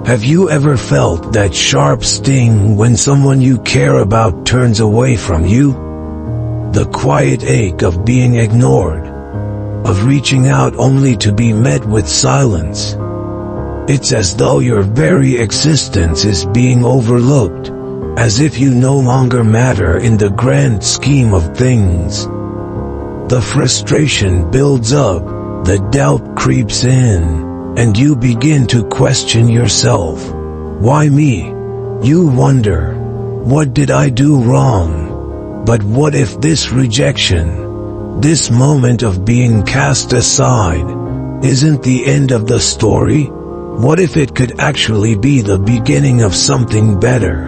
Have you ever felt that sharp sting when someone you care about turns away from you? The quiet ache of being ignored, of reaching out only to be met with silence. It's as though your very existence is being overlooked, as if you no longer matter in the grand scheme of things. The frustration builds up, the doubt creeps in, and you begin to question yourself. Why me? You wonder, what did I do wrong? But what if this rejection, this moment of being cast aside, isn't the end of the story? What if it could actually be the beginning of something better?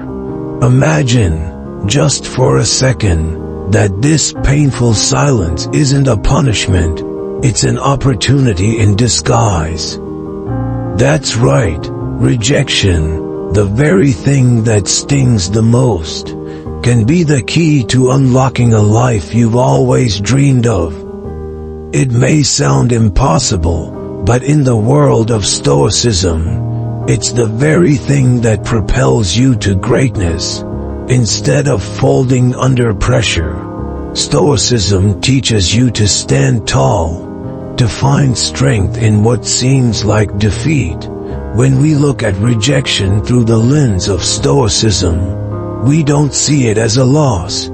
Imagine, just for a second, that this painful silence isn't a punishment, it's an opportunity in disguise. That's right, rejection, the very thing that stings the most, can be the key to unlocking a life you've always dreamed of. It may sound impossible, but in the world of Stoicism, it's the very thing that propels you to greatness. Instead of folding under pressure, Stoicism teaches you to stand tall, to find strength in what seems like defeat. When we look at rejection through the lens of Stoicism, we don't see it as a loss.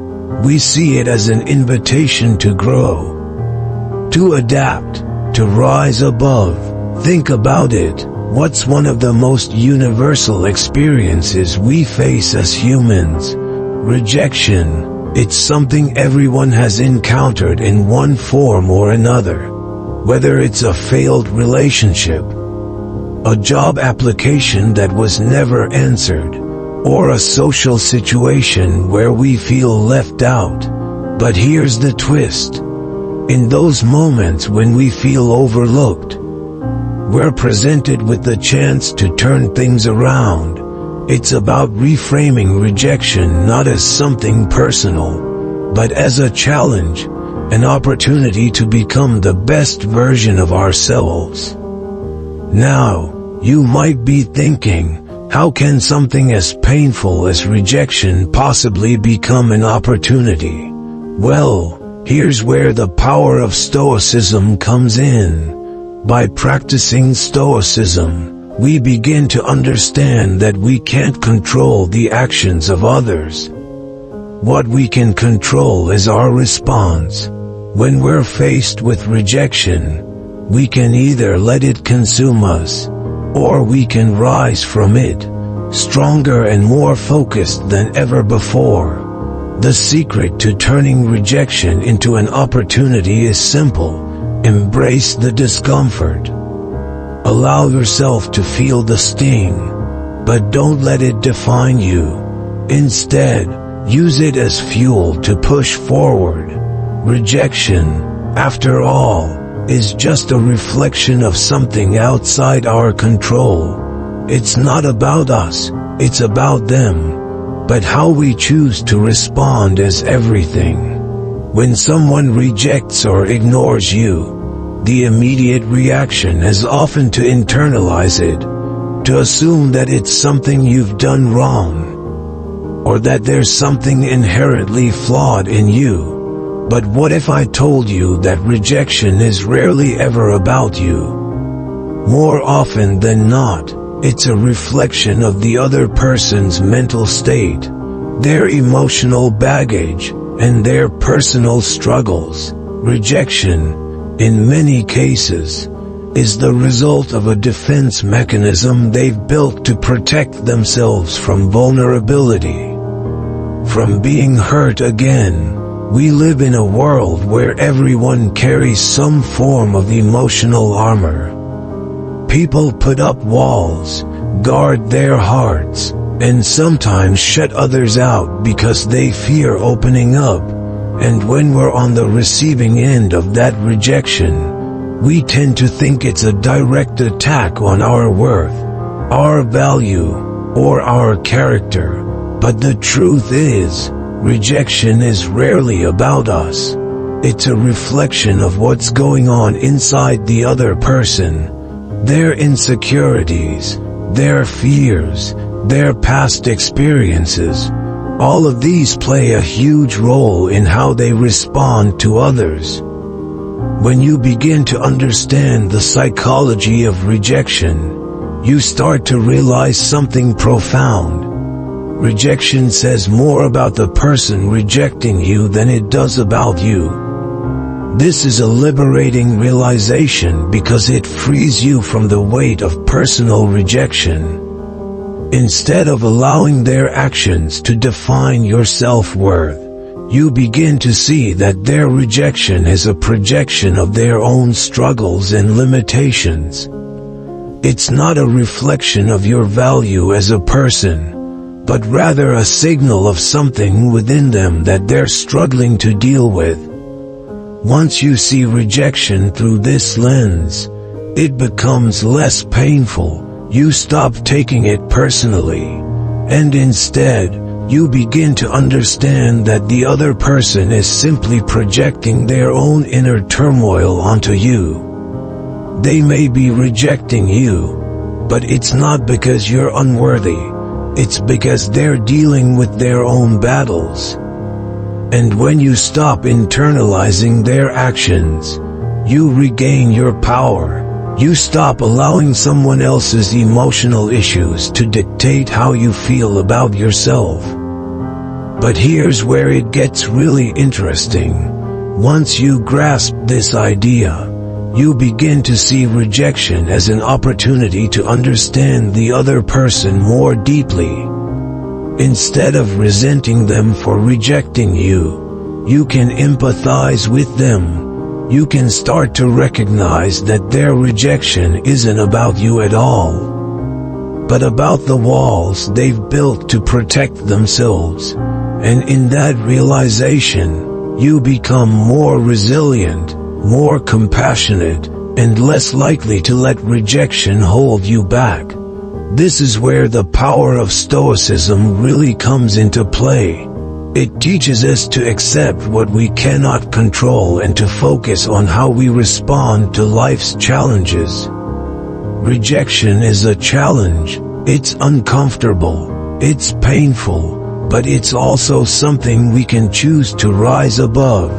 We see it as an invitation to grow, to adapt, to rise above. Think about it. What's one of the most universal experiences we face as humans? Rejection. It's something everyone has encountered in one form or another. Whether it's a failed relationship, a job application that was never answered, or a social situation where we feel left out. But here's the twist. In those moments when we feel overlooked, we're presented with the chance to turn things around. It's about reframing rejection not as something personal, but as a challenge, an opportunity to become the best version of ourselves. Now, you might be thinking, how can something as painful as rejection possibly become an opportunity? Well, here's where the power of Stoicism comes in. By practicing Stoicism, we begin to understand that we can't control the actions of others. What we can control is our response. When we're faced with rejection, we can either let it consume us, or we can rise from it, stronger and more focused than ever before. The secret to turning rejection into an opportunity is simple. Embrace the discomfort. Allow yourself to feel the sting, but don't let it define you. Instead, use it as fuel to push forward. Rejection, after all, is just a reflection of something outside our control. It's not about us, it's about them. But how we choose to respond is everything. When someone rejects or ignores you, the immediate reaction is often to internalize it, to assume that it's something you've done wrong, or that there's something inherently flawed in you. But what if I told you that rejection is rarely ever about you? More often than not, it's a reflection of the other person's mental state, their emotional baggage, and their personal struggles. Rejection, in many cases, is the result of a defense mechanism they've built to protect themselves from vulnerability, from being hurt again. We live in a world where everyone carries some form of emotional armor. People put up walls, guard their hearts, and sometimes shut others out because they fear opening up. And when we're on the receiving end of that rejection, we tend to think it's a direct attack on our worth, our value, or our character. But the truth is, rejection is rarely about us. It's a reflection of what's going on inside the other person. Their insecurities, their fears, their past experiences. All of these play a huge role in how they respond to others. When you begin to understand the psychology of rejection, you start to realize something profound. Rejection says more about the person rejecting you than it does about you. This is a liberating realization because it frees you from the weight of personal rejection. Instead of allowing their actions to define your self-worth, you begin to see that their rejection is a projection of their own struggles and limitations. It's not a reflection of your value as a person, but rather a signal of something within them that they're struggling to deal with. Once you see rejection through this lens, it becomes less painful. You stop taking it personally, and instead, you begin to understand that the other person is simply projecting their own inner turmoil onto you. They may be rejecting you, but it's not because you're unworthy. It's because they're dealing with their own battles. And when you stop internalizing their actions, you regain your power. You stop allowing someone else's emotional issues to dictate how you feel about yourself. But here's where it gets really interesting. Once you grasp this idea, you begin to see rejection as an opportunity to understand the other person more deeply. Instead of resenting them for rejecting you, you can empathize with them. You can start to recognize that their rejection isn't about you at all, but about the walls they've built to protect themselves. And in that realization, you become more resilient, more compassionate, and less likely to let rejection hold you back. This is where the power of Stoicism really comes into play. It teaches us to accept what we cannot control and to focus on how we respond to life's challenges. Rejection is a challenge. It's uncomfortable. It's painful. But it's also something we can choose to rise above.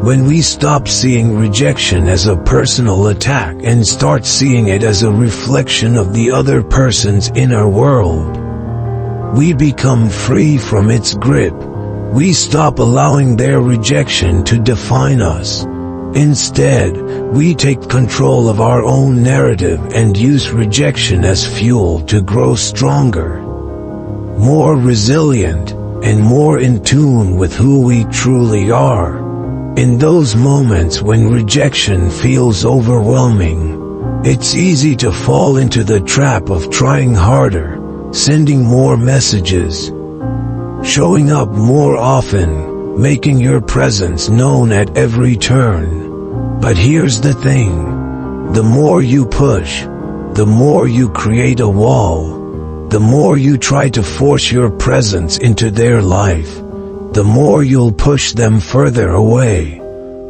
When we stop seeing rejection as a personal attack and start seeing it as a reflection of the other person's inner world, we become free from its grip. We stop allowing their rejection to define us. Instead, we take control of our own narrative and use rejection as fuel to grow stronger, more resilient, and more in tune with who we truly are. In those moments when rejection feels overwhelming, it's easy to fall into the trap of trying harder, sending more messages, showing up more often, making your presence known at every turn. But here's the thing. The more you push, the more you create a wall. The more you try to force your presence into their life, the more you'll push them further away.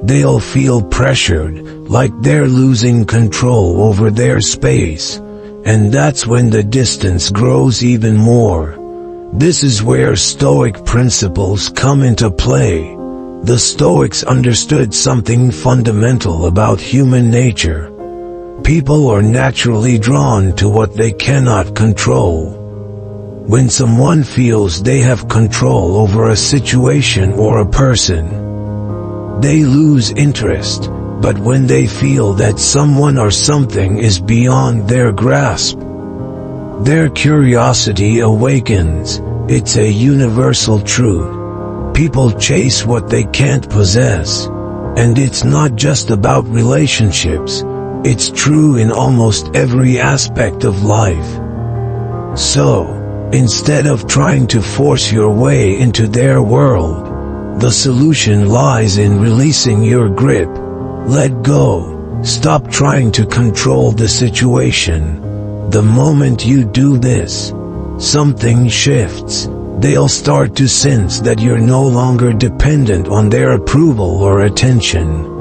They'll feel pressured, like they're losing control over their space. And that's when the distance grows even more. This is where Stoic principles come into play. The Stoics understood something fundamental about human nature. People are naturally drawn to what they cannot control. When someone feels they have control over a situation or a person, they lose interest. But when they feel that someone or something is beyond their grasp, their curiosity awakens. It's a universal truth. People chase what they can't possess. And it's not just about relationships. It's true in almost every aspect of life. So, instead of trying to force your way into their world, the solution lies in releasing your grip. Let go. Stop trying to control the situation. The moment you do this, something shifts. They'll start to sense that you're no longer dependent on their approval or attention.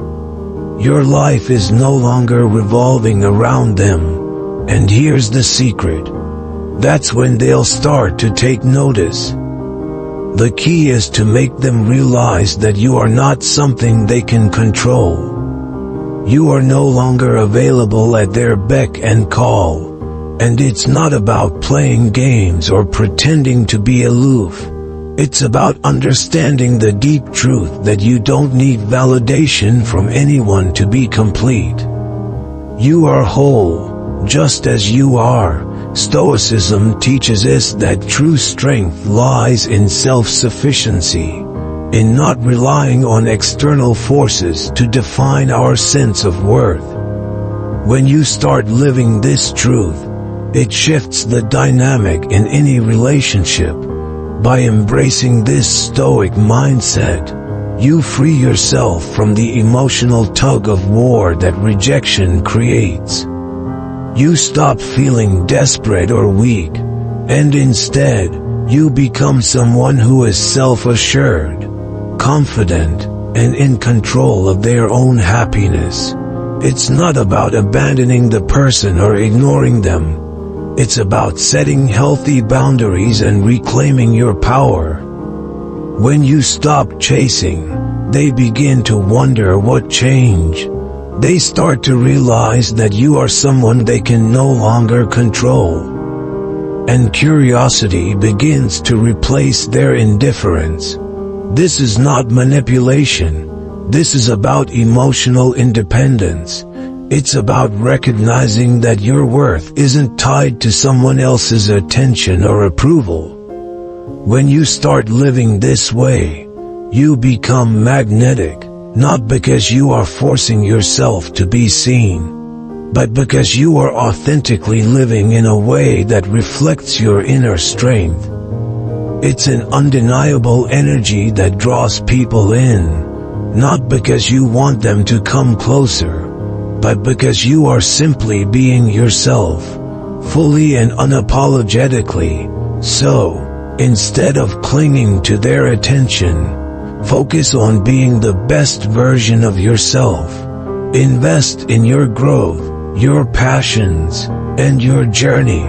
Your life is no longer revolving around them. And here's the secret. that's when they'll start to take notice. The key is to make them realize that you are not something they can control. You are no longer available at their beck and call. And it's not about playing games or pretending to be aloof. It's about understanding the deep truth that you don't need validation from anyone to be complete. You are whole, just as you are. Stoicism teaches us that true strength lies in self-sufficiency, in not relying on external forces to define our sense of worth. When you start living this truth, it shifts the dynamic in any relationship. By embracing this Stoic mindset, you free yourself from the emotional tug of war that rejection creates. You stop feeling desperate or weak, and instead, you become someone who is self-assured, confident, and in control of their own happiness. It's not about abandoning the person or ignoring them. It's about setting healthy boundaries and reclaiming your power. When you stop chasing, they begin to wonder what changed. They start to realize that you are someone they can no longer control. And curiosity begins to replace their indifference. This is not manipulation. This is about emotional independence. It's about recognizing that your worth isn't tied to someone else's attention or approval. When you start living this way, you become magnetic, not because you are forcing yourself to be seen, but because you are authentically living in a way that reflects your inner strength. It's an undeniable energy that draws people in, not because you want them to come closer, but because you are simply being yourself, fully and unapologetically. So, instead of clinging to their attention, focus on being the best version of yourself. Invest in your growth, your passions, and your journey.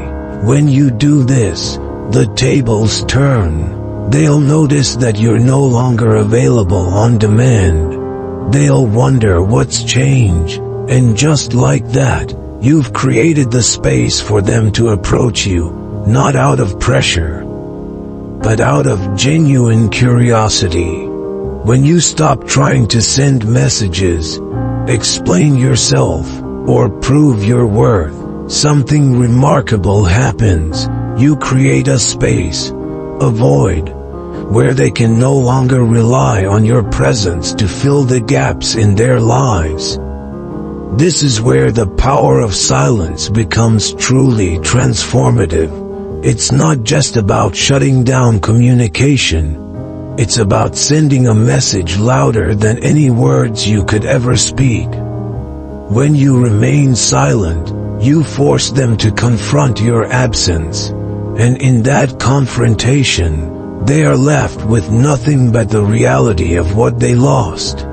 When you do this, the tables turn. They'll notice that you're no longer available on demand. They'll wonder what's changed. And just like that, you've created the space for them to approach you, not out of pressure, but out of genuine curiosity. When you stop trying to send messages, explain yourself, or prove your worth, something remarkable happens. You create a space, a void, where they can no longer rely on your presence to fill the gaps in their lives. This is where the power of silence becomes truly transformative. It's not just about shutting down communication. It's about sending a message louder than any words you could ever speak. When you remain silent, you force them to confront your absence. And in that confrontation, they are left with nothing but the reality of what they lost.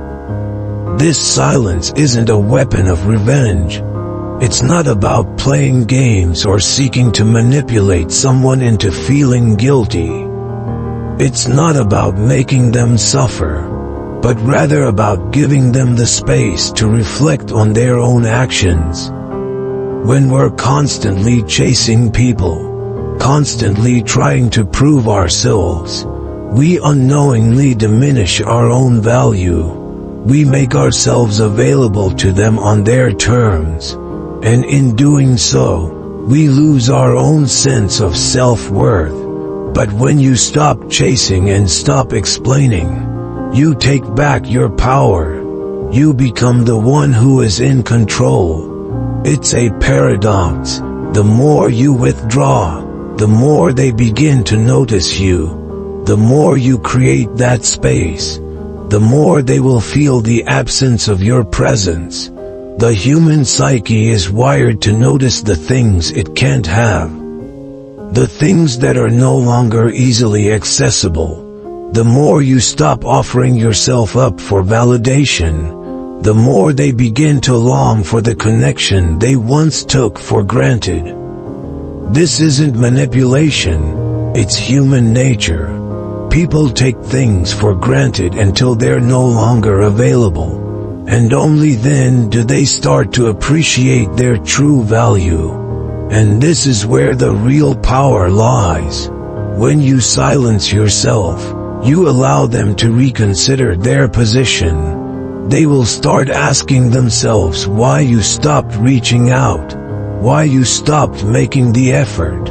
This silence isn't a weapon of revenge. It's not about playing games or seeking to manipulate someone into feeling guilty. It's not about making them suffer, but rather about giving them the space to reflect on their own actions. When we're constantly chasing people, constantly trying to prove ourselves, we unknowingly diminish our own value. We make ourselves available to them on their terms, and in doing so, we lose our own sense of self-worth. But when you stop chasing and stop explaining, you take back your power. You become the one who is in control. It's a paradox. The more you withdraw, the more they begin to notice you. The more you create that space, the more they will feel the absence of your presence. The human psyche is wired to notice the things it can't have. The things that are no longer easily accessible. The more you stop offering yourself up for validation, the more they begin to long for the connection they once took for granted. This isn't manipulation, it's human nature. People take things for granted until they're no longer available, and only then do they start to appreciate their true value. And this is where the real power lies. When you silence yourself, you allow them to reconsider their position. They will start asking themselves why you stopped reaching out, why you stopped making the effort,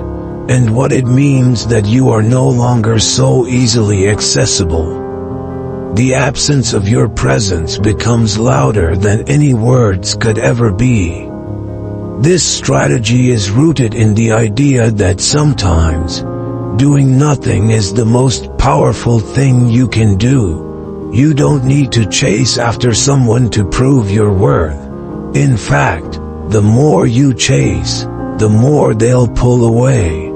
and what it means that you are no longer so easily accessible. The absence of your presence becomes louder than any words could ever be. This strategy is rooted in the idea that sometimes doing nothing is the most powerful thing you can do. You don't need to chase after someone to prove your worth. In fact, the more you chase, the more they'll pull away.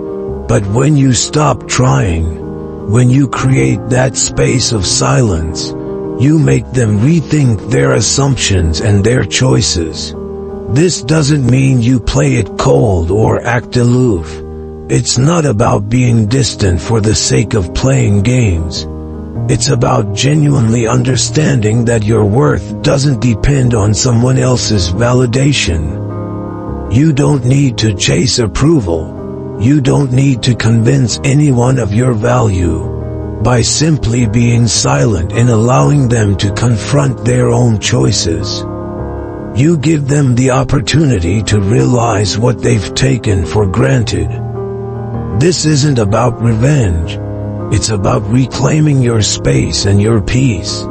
But when you stop trying, when you create that space of silence, you make them rethink their assumptions and their choices. This doesn't mean you play it cold or act aloof. It's not about being distant for the sake of playing games. It's about genuinely understanding that your worth doesn't depend on someone else's validation. You don't need to chase approval. You don't need to convince anyone of your value. By simply being silent and allowing them to confront their own choices, you give them the opportunity to realize what they've taken for granted. This isn't about revenge. It's about reclaiming your space and your peace.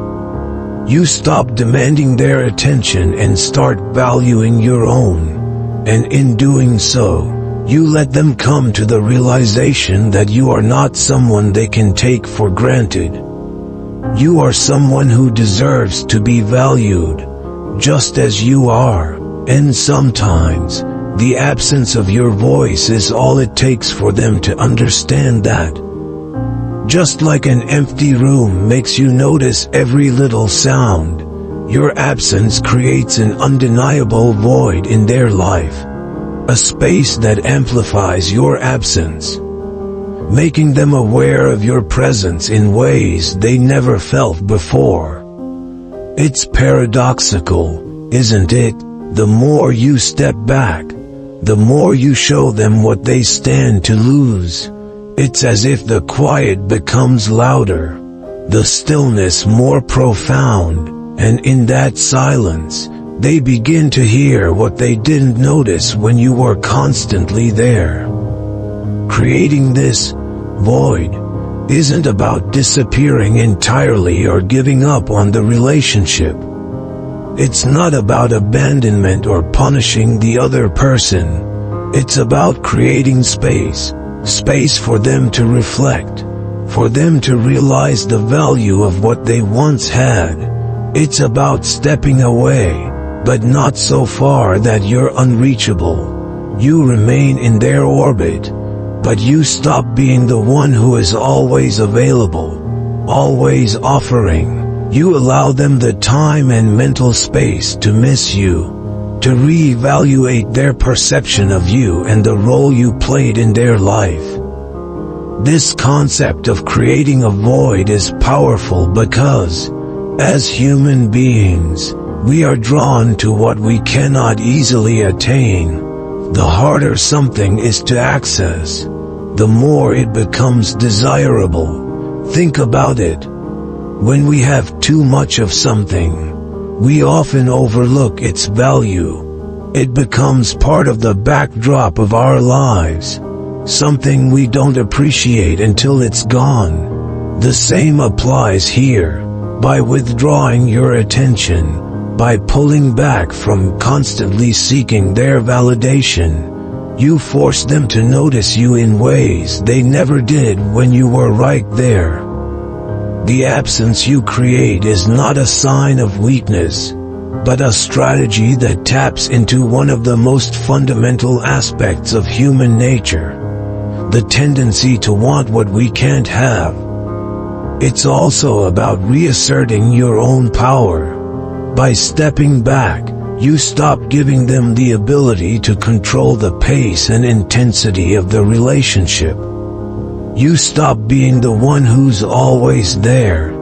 You stop demanding their attention and start valuing your own. And in doing so, you let them come to the realization that you are not someone they can take for granted. You are someone who deserves to be valued, just as you are, and sometimes, the absence of your voice is all it takes for them to understand that. Just like an empty room makes you notice every little sound, your absence creates an undeniable void in their life. A space that amplifies your absence, making them aware of your presence in ways they never felt before. It's paradoxical, isn't it? The more you step back, the more you show them what they stand to lose. It's as if the quiet becomes louder, the stillness more profound, and in that silence, they begin to hear what they didn't notice when you were constantly there. Creating this void isn't about disappearing entirely or giving up on the relationship. It's not about abandonment or punishing the other person. It's about creating space for them to reflect, for them to realize the value of what they once had. It's about stepping away, but not so far that you're unreachable. You remain in their orbit, but you stop being the one who is always available, always offering. You allow them the time and mental space to miss you, to reevaluate their perception of you and the role you played in their life. This concept of creating a void is powerful because, as human beings, we are drawn to what we cannot easily attain. The harder something is to access, the more it becomes desirable. Think about it. When we have too much of something, we often overlook its value. It becomes part of the backdrop of our lives, something we don't appreciate until it's gone. The same applies here. By withdrawing your attention, by pulling back from constantly seeking their validation, you force them to notice you in ways they never did when you were right there. The absence you create is not a sign of weakness, but a strategy that taps into one of the most fundamental aspects of human nature, the tendency to want what we can't have. It's also about reasserting your own power. By stepping back, You stop giving them the ability to control the pace and intensity of the relationship. You stop being the one who's always there,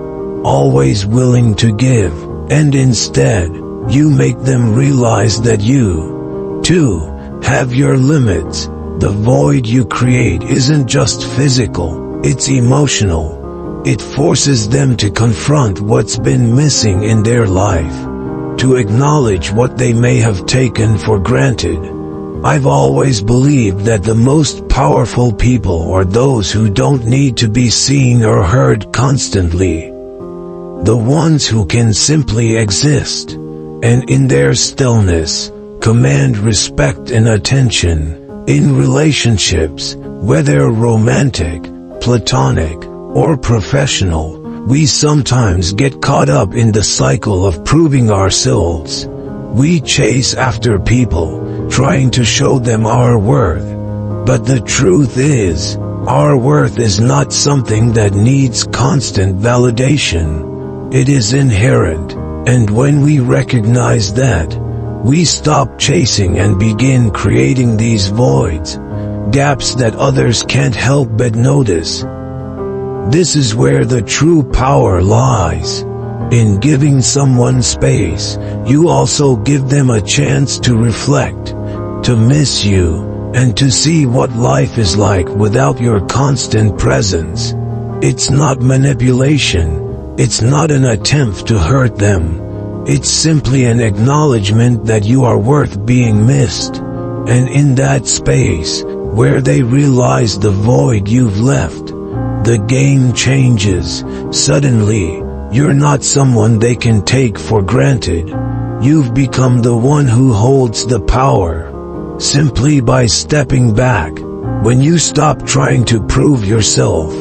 always willing to give, and instead, you make them realize that you, too, have your limits. The void you create isn't just physical, it's emotional. It forces them to confront what's been missing in their life, to acknowledge what they may have taken for granted. I've always believed that the most powerful people are those who don't need to be seen or heard constantly. The ones who can simply exist, and in their stillness, command respect and attention. In relationships, whether romantic, platonic, or professional, we sometimes get caught up in the cycle of proving ourselves. We chase after people, trying to show them our worth. But the truth is, our worth is not something that needs constant validation. It is inherent, and when we recognize that, we stop chasing and begin creating these voids, gaps that others can't help but notice. This is where the true power lies. In giving someone space, you also give them a chance to reflect, to miss you, and to see what life is like without your constant presence. It's not manipulation, it's not an attempt to hurt them. It's simply an acknowledgement that you are worth being missed, and in that space, where they realize the void you've left, the game changes. Suddenly, you're not someone they can take for granted. You've become the one who holds the power, simply by stepping back. When you stop trying to prove yourself,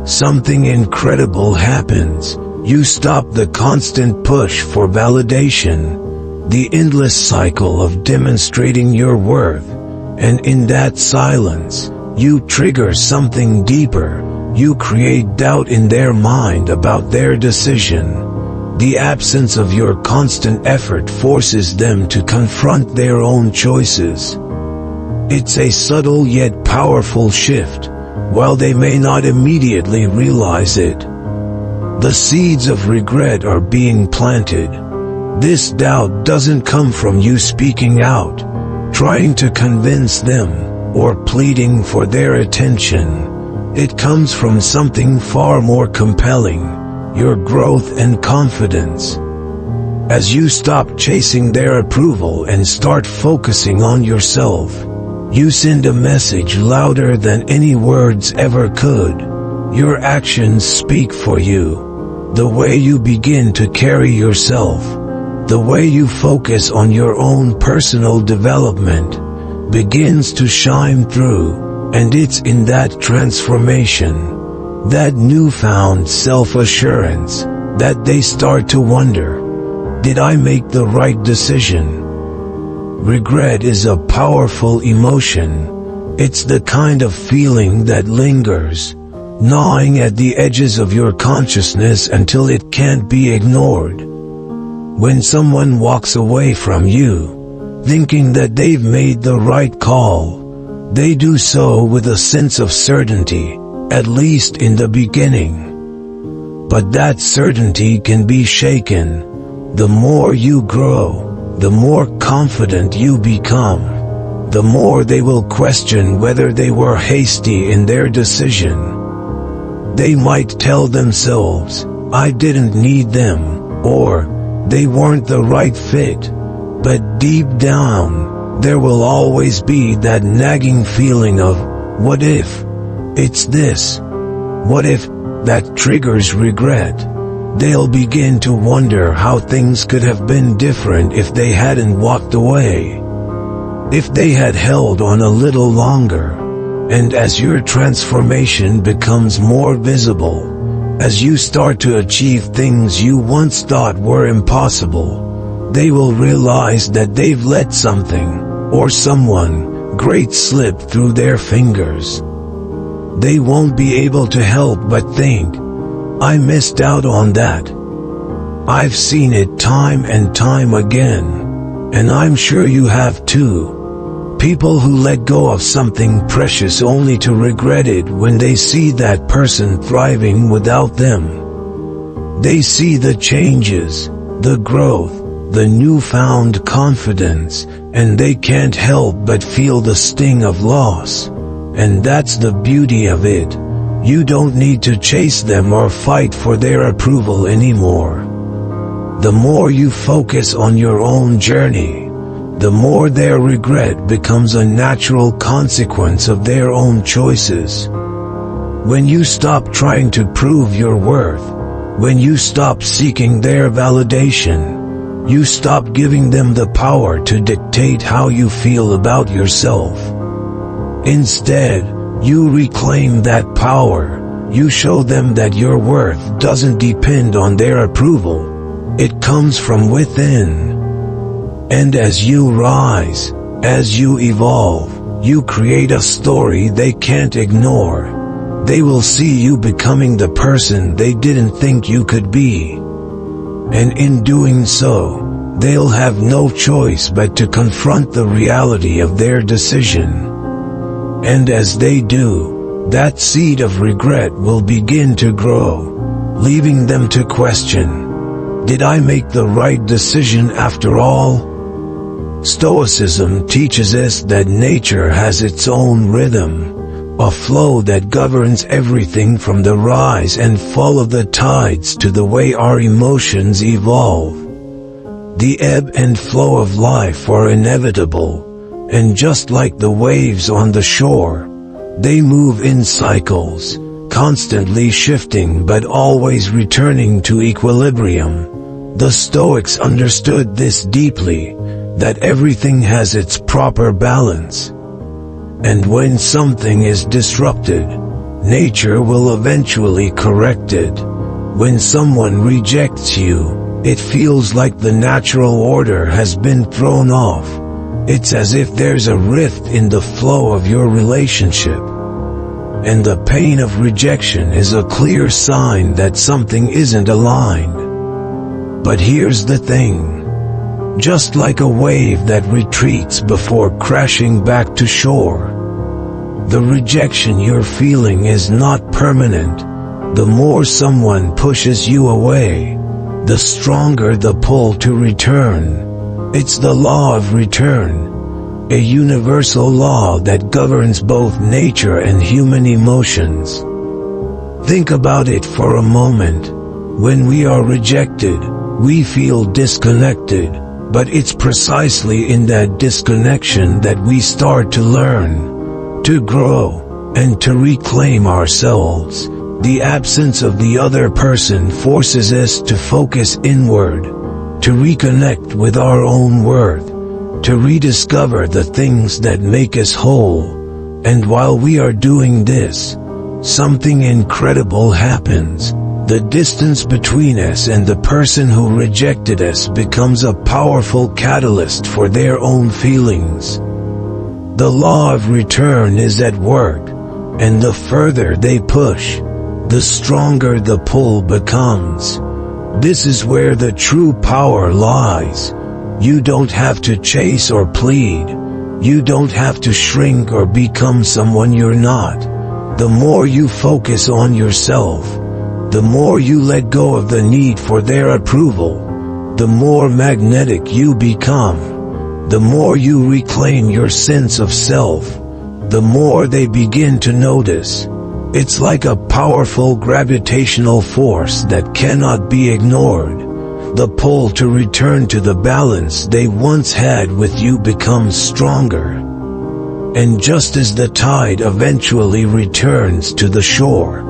something incredible happens. You stop the constant push for validation, the endless cycle of demonstrating your worth, and in that silence, you trigger something deeper. You create doubt in their mind about their decision. The absence of your constant effort forces them to confront their own choices. It's a subtle yet powerful shift, while they may not immediately realize it. The seeds of regret are being planted. This doubt doesn't come from you speaking out, trying to convince them, or pleading for their attention. It comes from something far more compelling, your growth and confidence. As you stop chasing their approval and start focusing on yourself, you send a message louder than any words ever could. Your actions speak for you. The way you begin to carry yourself, the way you focus on your own personal development, begins to shine through, and it's in that transformation, that newfound self-assurance, that they start to wonder, did I make the right decision? Regret is a powerful emotion. It's the kind of feeling that lingers, gnawing at the edges of your consciousness until it can't be ignored. When someone walks away from you, thinking that they've made the right call, they do so with a sense of certainty, at least in the beginning. But that certainty can be shaken. The more you grow, the more confident you become, the more they will question whether they were hasty in their decision. They might tell themselves, I didn't need them, or they weren't the right fit. But deep down, there will always be that nagging feeling of, what if it's this? What if that triggers regret? They'll begin to wonder how things could have been different if they hadn't walked away, if they had held on a little longer. And as your transformation becomes more visible, as you start to achieve things you once thought were impossible, they will realize that they've let something, or someone, great slip through their fingers. They won't be able to help but think, I missed out on that. I've seen it time and time again. And I'm sure you have too. People who let go of something precious only to regret it when they see that person thriving without them. They see the changes, the growth, the newfound confidence, and they can't help but feel the sting of loss. And that's the beauty of it. You don't need to chase them or fight for their approval anymore. The more you focus on your own journey, the more their regret becomes a natural consequence of their own choices. When you stop trying to prove your worth, when you stop seeking their validation, you stop giving them the power to dictate how you feel about yourself. Instead, you reclaim that power. You show them that your worth doesn't depend on their approval. It comes from within. And as you rise, as you evolve, you create a story they can't ignore. They will see you becoming the person they didn't think you could be. And in doing so, they'll have no choice but to confront the reality of their decision. And as they do, that seed of regret will begin to grow, leaving them to question, did I make the right decision after all? Stoicism teaches us that nature has its own rhythm, a flow that governs everything from the rise and fall of the tides to the way our emotions evolve. The ebb and flow of life are inevitable. And just like the waves on the shore, they move in cycles, constantly shifting but always returning to equilibrium. The Stoics understood this deeply, that everything has its proper balance. And when something is disrupted, nature will eventually correct it. When someone rejects you, it feels like the natural order has been thrown off. It's as if there's a rift in the flow of your relationship. And the pain of rejection is a clear sign that something isn't aligned. But here's the thing. Just like a wave that retreats before crashing back to shore, the rejection you're feeling is not permanent. The more someone pushes you away, the stronger the pull to return. It's the law of return, a universal law that governs both nature and human emotions. Think about it for a moment. When we are rejected, we feel disconnected, but it's precisely in that disconnection that we start to learn, to grow, and to reclaim ourselves. The absence of the other person forces us to focus inward, to reconnect with our own worth, to rediscover the things that make us whole. And while we are doing this, something incredible happens. The distance between us and the person who rejected us becomes a powerful catalyst for their own feelings. The law of return is at work, and the further they push, the stronger the pull becomes. This is where the true power lies. You don't have to chase or plead. You don't have to shrink or become someone you're not. The more you focus on yourself, the more you let go of the need for their approval, the more magnetic you become. The more you reclaim your sense of self, the more they begin to notice. It's like a powerful gravitational force that cannot be ignored. The pull to return to the balance they once had with you becomes stronger. And just as the tide eventually returns to the shore,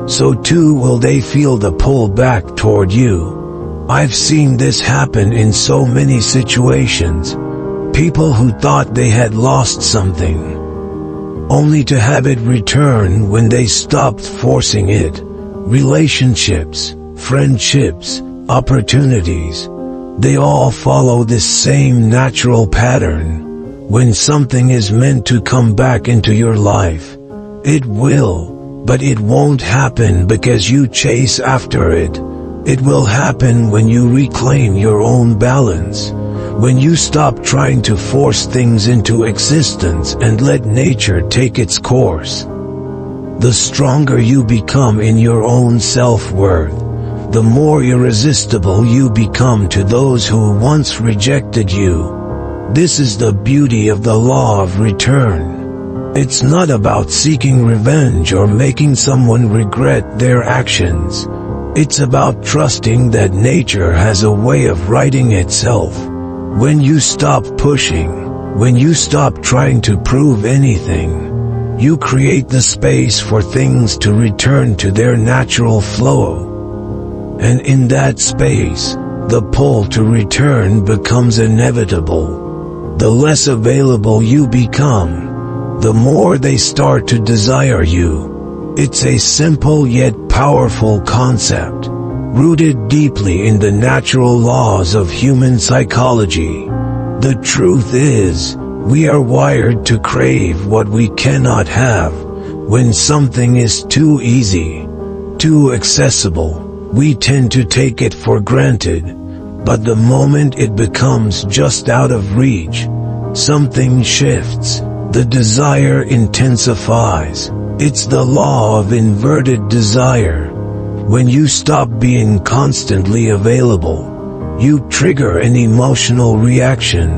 so too will they feel the pull back toward you. I've seen this happen in so many situations. People who thought they had lost something, only to have it return when they stopped forcing it. Relationships, friendships, opportunities, they all follow this same natural pattern. When something is meant to come back into your life, it will, but it won't happen because you chase after it. It will happen when you reclaim your own balance, When you stop trying to force things into existence and let nature take its course, the stronger you become in your own self-worth, the more irresistible you become to those who once rejected you. This is the beauty of the law of return. It's not about seeking revenge or making someone regret their actions. It's about trusting that nature has a way of righting itself. When you stop pushing, when you stop trying to prove anything, you create the space for things to return to their natural flow. And in that space, the pull to return becomes inevitable. The less available you become, the more they start to desire you. It's a simple yet powerful concept, rooted deeply in the natural laws of human psychology. The truth is, we are wired to crave what we cannot have. When something is too easy, too accessible, we tend to take it for granted. But the moment it becomes just out of reach, something shifts. The desire intensifies. It's the law of inverted desire. When you stop being constantly available, you trigger an emotional reaction.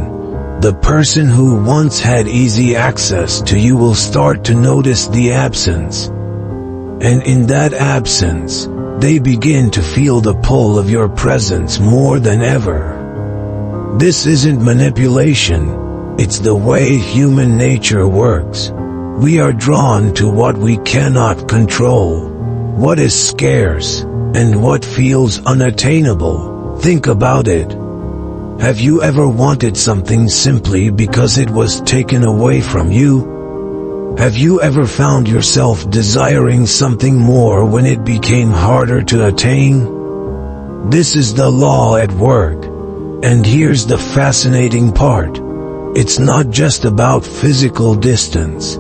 The person who once had easy access to you will start to notice the absence. And in that absence, they begin to feel the pull of your presence more than ever. This isn't manipulation, it's the way human nature works. We are drawn to what we cannot control, what is scarce, and what feels unattainable. Think about it. Have you ever wanted something simply because it was taken away from you? Have you ever found yourself desiring something more when it became harder to attain? This is the law at work. And here's the fascinating part. It's not just about physical distance.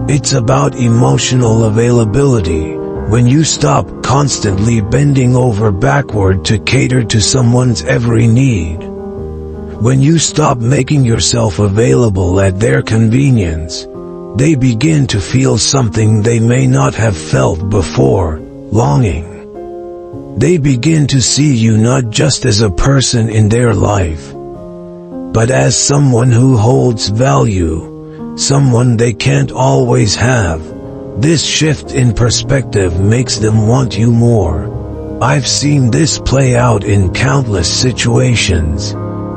It's about emotional availability. When you stop constantly bending over backward to cater to someone's every need, when you stop making yourself available at their convenience, they begin to feel something they may not have felt before, longing. They begin to see you not just as a person in their life, but as someone who holds value, someone they can't always have. This shift in perspective makes them want you more. I've seen this play out in countless situations,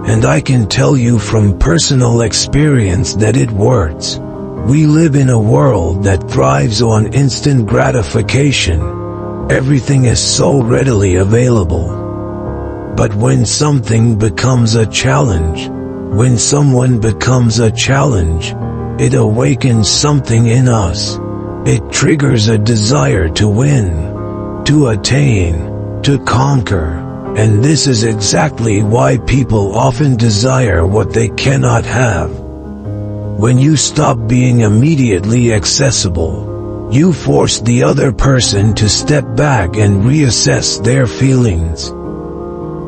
and I can tell you from personal experience that it works. We live in a world that thrives on instant gratification. Everything is so readily available. But when something becomes a challenge, when someone becomes a challenge, it awakens something in us. It triggers a desire to win, to attain, to conquer. And this is exactly why people often desire what they cannot have. When you stop being immediately accessible, you force the other person to step back and reassess their feelings.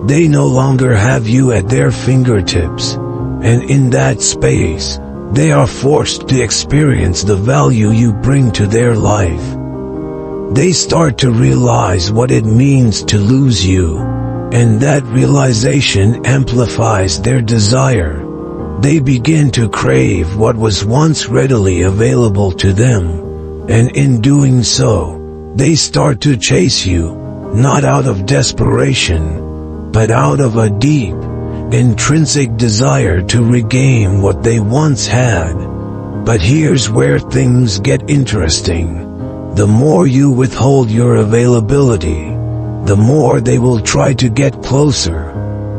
They no longer have you at their fingertips, and in that space, they are forced to experience the value you bring to their life. They start to realize what it means to lose you, and that realization amplifies their desire. They begin to crave what was once readily available to them, and in doing so, they start to chase you, not out of desperation, but out of a deep, intrinsic desire to regain what they once had. But here's where things get interesting. The more you withhold your availability, the more they will try to get closer.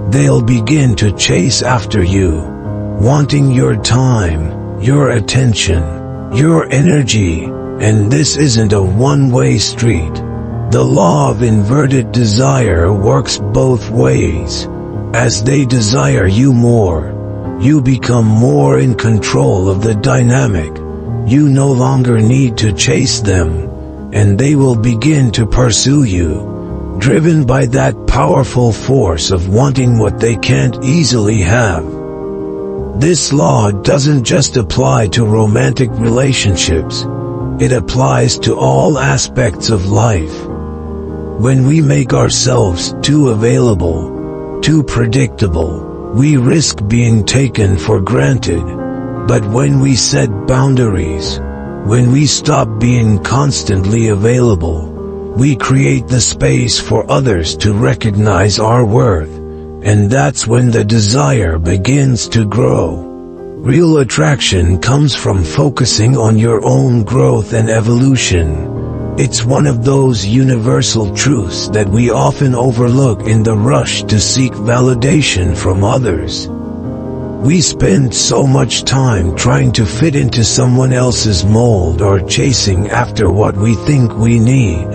They'll begin to chase after you, wanting your time, your attention, your energy, and this isn't a one-way street. The law of inverted desire works both ways. As they desire you more, you become more in control of the dynamic. You no longer need to chase them, and they will begin to pursue you. driven by that powerful force of wanting what they can't easily have. This law doesn't just apply to romantic relationships, it applies to all aspects of life. When we make ourselves too available, too predictable, we risk being taken for granted. But when we set boundaries, when we stop being constantly available, we create the space for others to recognize our worth, and that's when the desire begins to grow. Real attraction comes from focusing on your own growth and evolution. It's one of those universal truths that we often overlook in the rush to seek validation from others. We spend so much time trying to fit into someone else's mold or chasing after what we think we need,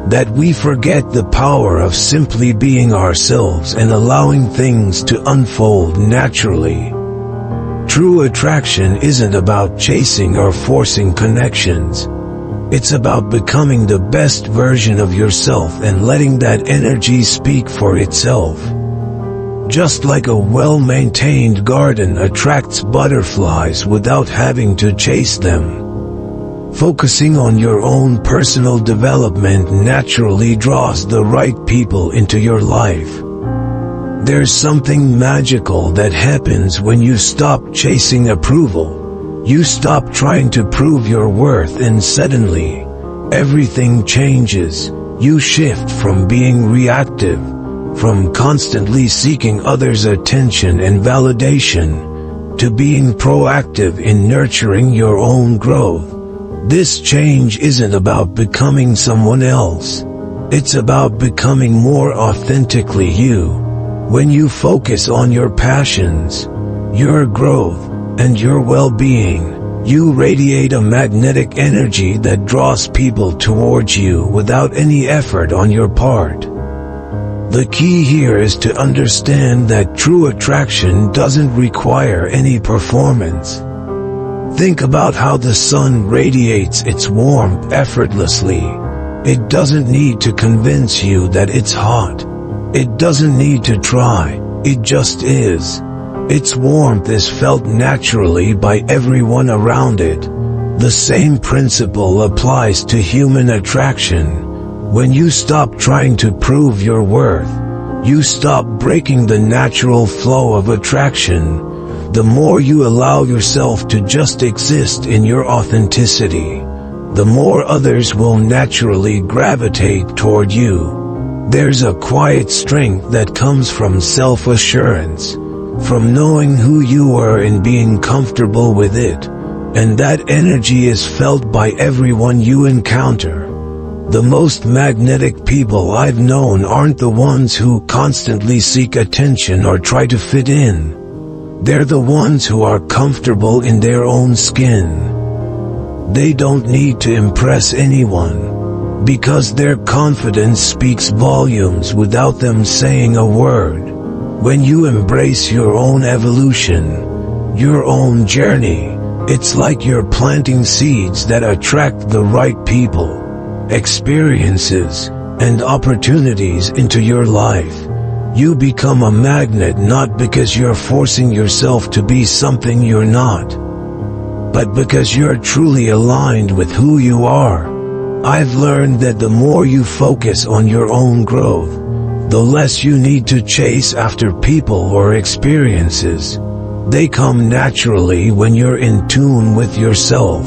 that we forget the power of simply being ourselves and allowing things to unfold naturally. True attraction isn't about chasing or forcing connections. It's about becoming the best version of yourself and letting that energy speak for itself. Just like a well-maintained garden attracts butterflies without having to chase them, focusing on your own personal development naturally draws the right people into your life. There's something magical that happens when you stop chasing approval. You stop trying to prove your worth, and suddenly, everything changes. You shift from being reactive, from constantly seeking others' attention and validation, to being proactive in nurturing your own growth. This change isn't about becoming someone else. It's about becoming more authentically you. When you focus on your passions, your growth, and your well-being, you radiate a magnetic energy that draws people towards you without any effort on your part. The key here is to understand that true attraction doesn't require any performance. Think about how the sun radiates its warmth effortlessly. It doesn't need to convince you that it's hot. It doesn't need to try, it just is. Its warmth is felt naturally by everyone around it. The same principle applies to human attraction. When you stop trying to prove your worth, you stop breaking the natural flow of attraction. The more you allow yourself to just exist in your authenticity, the more others will naturally gravitate toward you. There's a quiet strength that comes from self-assurance, from knowing who you are and being comfortable with it, and that energy is felt by everyone you encounter. The most magnetic people I've known aren't the ones who constantly seek attention or try to fit in. They're the ones who are comfortable in their own skin. They don't need to impress anyone, because their confidence speaks volumes without them saying a word. When you embrace your own evolution, your own journey, it's like you're planting seeds that attract the right people, experiences, and opportunities into your life. You become a magnet not because you're forcing yourself to be something you're not, but because you're truly aligned with who you are. I've learned that the more you focus on your own growth, the less you need to chase after people or experiences. They come naturally when you're in tune with yourself.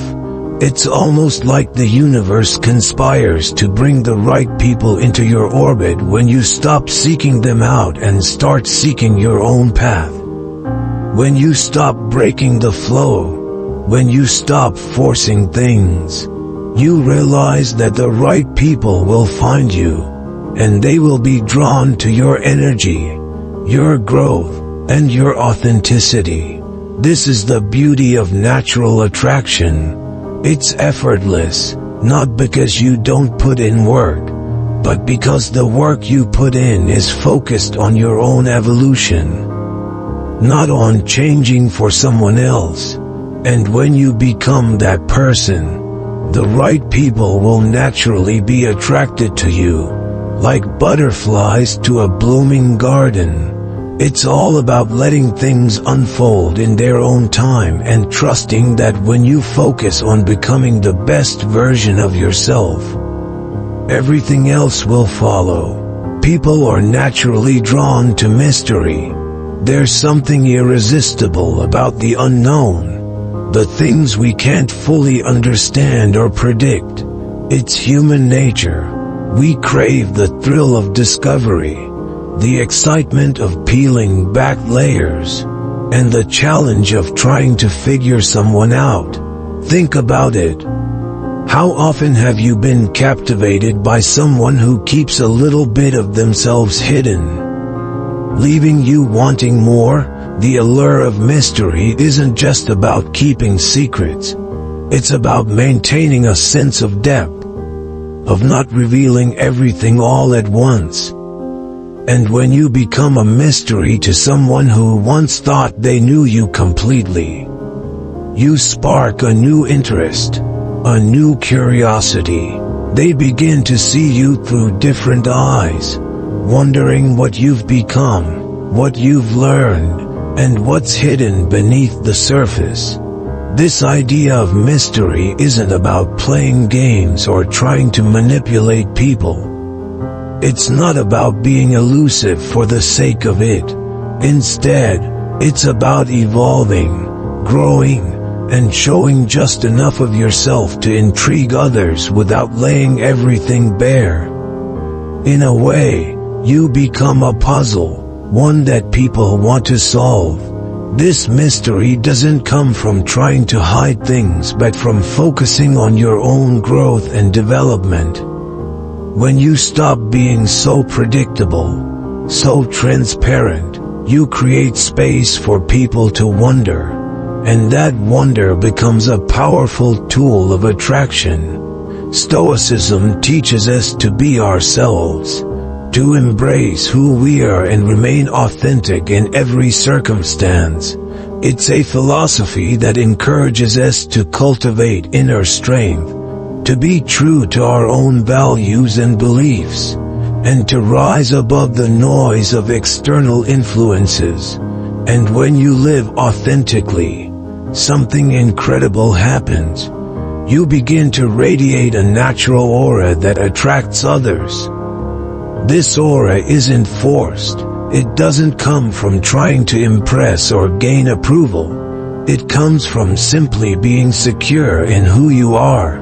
It's almost like the universe conspires to bring the right people into your orbit when you stop seeking them out and start seeking your own path. When you stop breaking the flow, when you stop forcing things, you realize that the right people will find you, and they will be drawn to your energy, your growth, and your authenticity. This is the beauty of natural attraction. It's effortless, not because you don't put in work, but because the work you put in is focused on your own evolution, not on changing for someone else. And when you become that person, the right people will naturally be attracted to you, like butterflies to a blooming garden. It's all about letting things unfold in their own time and trusting that when you focus on becoming the best version of yourself, everything else will follow. People are naturally drawn to mystery. There's something irresistible about the unknown, the things we can't fully understand or predict. It's human nature. We crave the thrill of discovery, the excitement of peeling back layers, and the challenge of trying to figure someone out. Think about it. How often have you been captivated by someone who keeps a little bit of themselves hidden, leaving you wanting more? The allure of mystery isn't just about keeping secrets. It's about maintaining a sense of depth, of not revealing everything all at once. And when you become a mystery to someone who once thought they knew you completely, you spark a new interest, a new curiosity. They begin to see you through different eyes, wondering what you've become, what you've learned, and what's hidden beneath the surface. This idea of mystery isn't about playing games or trying to manipulate people. It's not about being elusive for the sake of it. Instead, it's about evolving, growing, and showing just enough of yourself to intrigue others without laying everything bare. In a way, you become a puzzle, one that people want to solve. This mystery doesn't come from trying to hide things but from focusing on your own growth and development. When you stop being so predictable, so transparent, you create space for people to wonder, and that wonder becomes a powerful tool of attraction. Stoicism teaches us to be ourselves, to embrace who we are and remain authentic in every circumstance. It's a philosophy that encourages us to cultivate inner strength, to be true to our own values and beliefs, and to rise above the noise of external influences. And when you live authentically, something incredible happens. You begin to radiate a natural aura that attracts others. This aura isn't forced. It doesn't come from trying to impress or gain approval. It comes from simply being secure in who you are,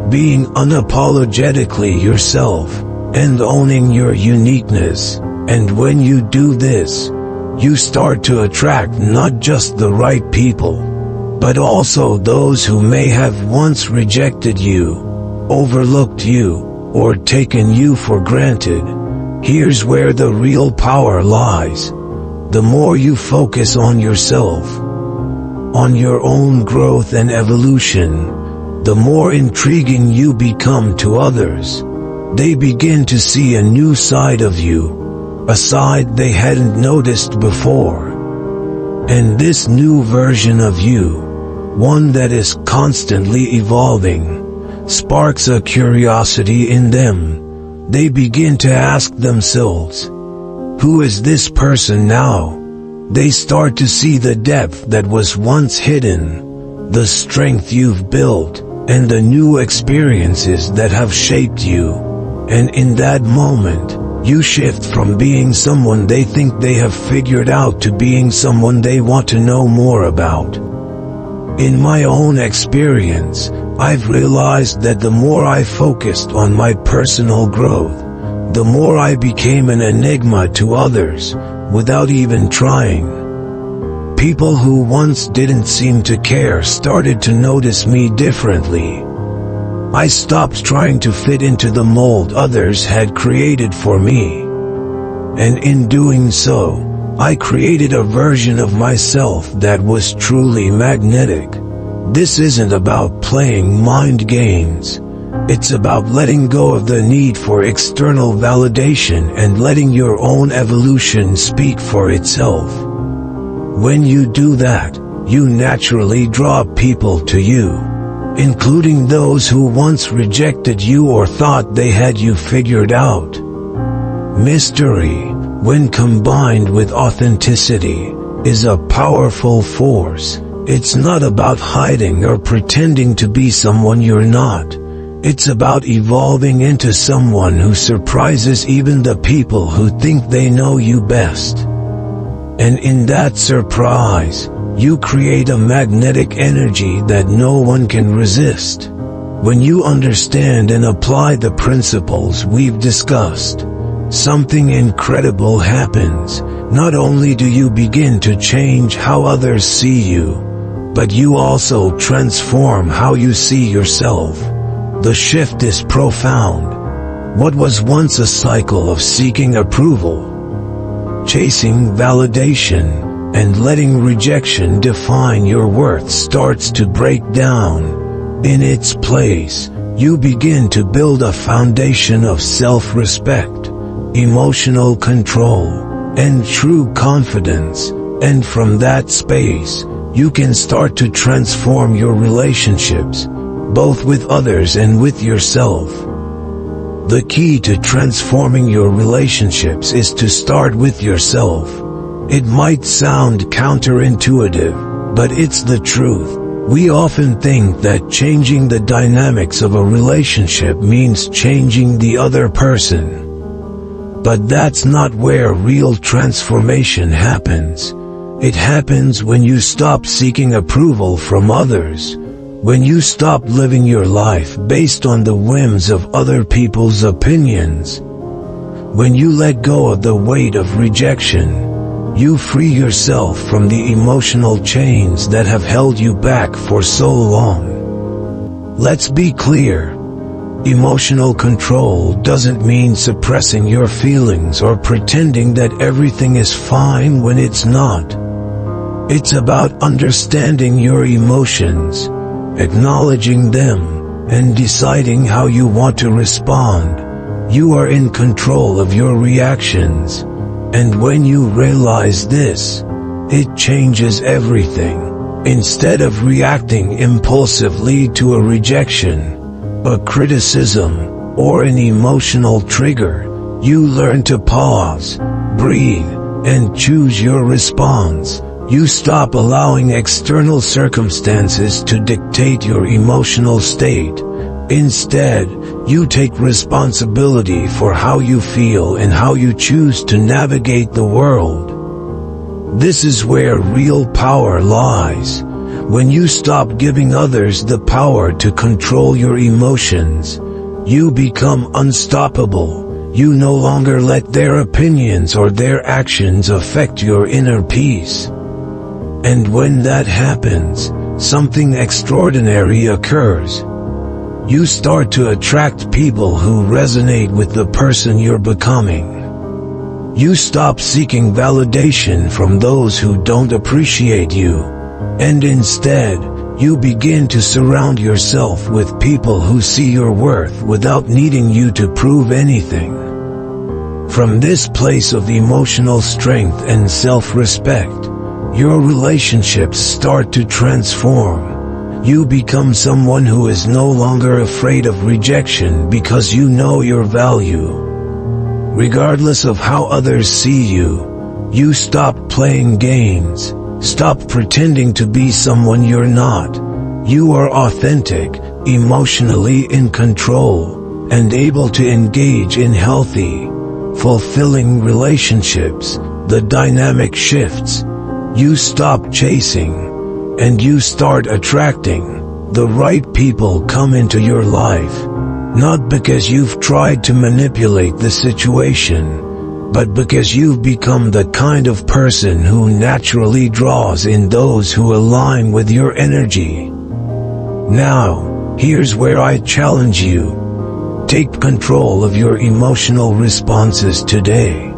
being unapologetically yourself, and owning your uniqueness. And when you do this, you start to attract not just the right people, but also those who may have once rejected you, overlooked you, or taken you for granted. Here's where the real power lies. The more you focus on yourself, on your own growth and evolution, the more intriguing you become to others. They begin to see a new side of you, a side they hadn't noticed before. And this new version of you, one that is constantly evolving, sparks a curiosity in them. They begin to ask themselves, who is this person now? They start to see the depth that was once hidden, the strength you've built, and the new experiences that have shaped you. And in that moment, you shift from being someone they think they have figured out to being someone they want to know more about. In my own experience, I've realized that the more I focused on my personal growth, the more I became an enigma to others, without even trying. People who once didn't seem to care started to notice me differently. I stopped trying to fit into the mold others had created for me. And in doing so, I created a version of myself that was truly magnetic. This isn't about playing mind games. It's about letting go of the need for external validation and letting your own evolution speak for itself. When you do that, you naturally draw people to you, including those who once rejected you or thought they had you figured out. Mystery, when combined with authenticity, is a powerful force. It's not about hiding or pretending to be someone you're not. It's about evolving into someone who surprises even the people who think they know you best. And in that surprise, you create a magnetic energy that no one can resist. When you understand and apply the principles we've discussed, something incredible happens. Not only do you begin to change how others see you, but you also transform how you see yourself. The shift is profound. What was once a cycle of seeking approval, chasing validation, and letting rejection define your worth starts to break down. In its place, you begin to build a foundation of self-respect, emotional control, and true confidence, and from that space, you can start to transform your relationships, both with others and with yourself. The key to transforming your relationships is to start with yourself. It might sound counterintuitive, but it's the truth. We often think that changing the dynamics of a relationship means changing the other person. But that's not where real transformation happens. It happens when you stop seeking approval from others, when you stop living your life based on the whims of other people's opinions. When you let go of the weight of rejection, you free yourself from the emotional chains that have held you back for so long. Let's be clear. Emotional control doesn't mean suppressing your feelings or pretending that everything is fine when it's not. It's about understanding your emotions, acknowledging them, and deciding how you want to respond. You are in control of your reactions. And when you realize this, it changes everything. Instead of reacting impulsively to a rejection, a criticism, or an emotional trigger, you learn to pause, breathe, and choose your response. You stop allowing external circumstances to dictate your emotional state. Instead, you take responsibility for how you feel and how you choose to navigate the world. This is where real power lies. When you stop giving others the power to control your emotions, you become unstoppable. You no longer let their opinions or their actions affect your inner peace. And when that happens, something extraordinary occurs. You start to attract people who resonate with the person you're becoming. You stop seeking validation from those who don't appreciate you, and instead, you begin to surround yourself with people who see your worth without needing you to prove anything. From this place of emotional strength and self-respect, your relationships start to transform. You become someone who is no longer afraid of rejection because you know your value. Regardless of how others see you, you stop playing games, stop pretending to be someone you're not. You are authentic, emotionally in control, and able to engage in healthy, fulfilling relationships. The dynamic shifts. You stop chasing, and you start attracting. The right people come into your life, not because you've tried to manipulate the situation, but because you've become the kind of person who naturally draws in those who align with your energy. Now, here's where I challenge you. Take control of your emotional responses today.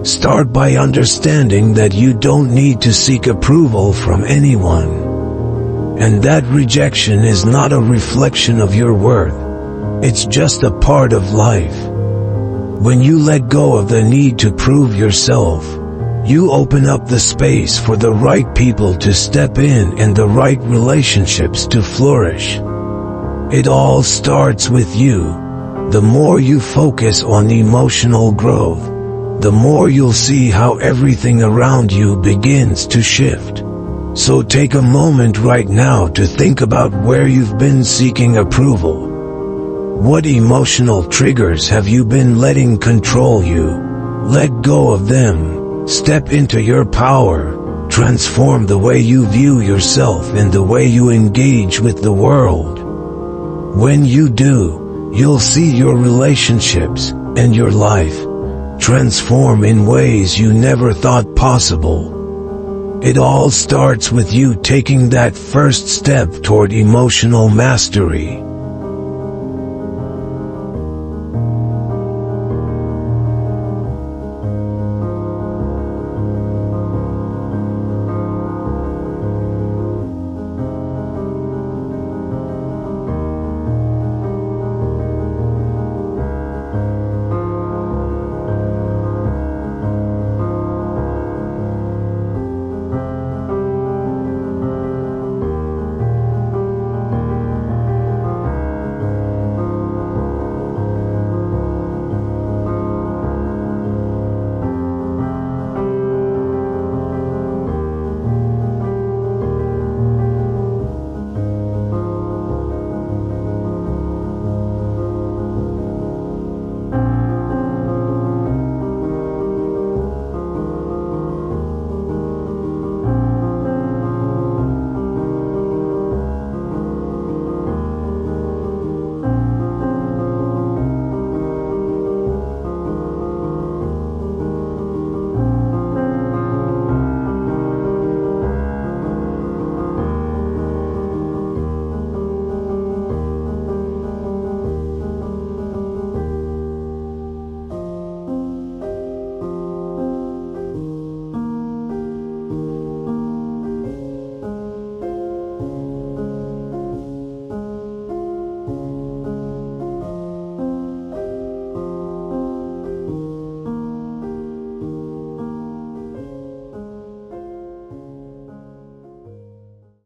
Start by understanding that you don't need to seek approval from anyone. And that rejection is not a reflection of your worth. It's just a part of life. When you let go of the need to prove yourself, you open up the space for the right people to step in and the right relationships to flourish. It all starts with you. The more you focus on emotional growth, the more you'll see how everything around you begins to shift. So take a moment right now to think about where you've been seeking approval. What emotional triggers have you been letting control you? Let go of them. Step into your power. Transform the way you view yourself and the way you engage with the world. When you do, you'll see your relationships and your life transform in ways you never thought possible. It all starts with you taking that first step toward emotional mastery.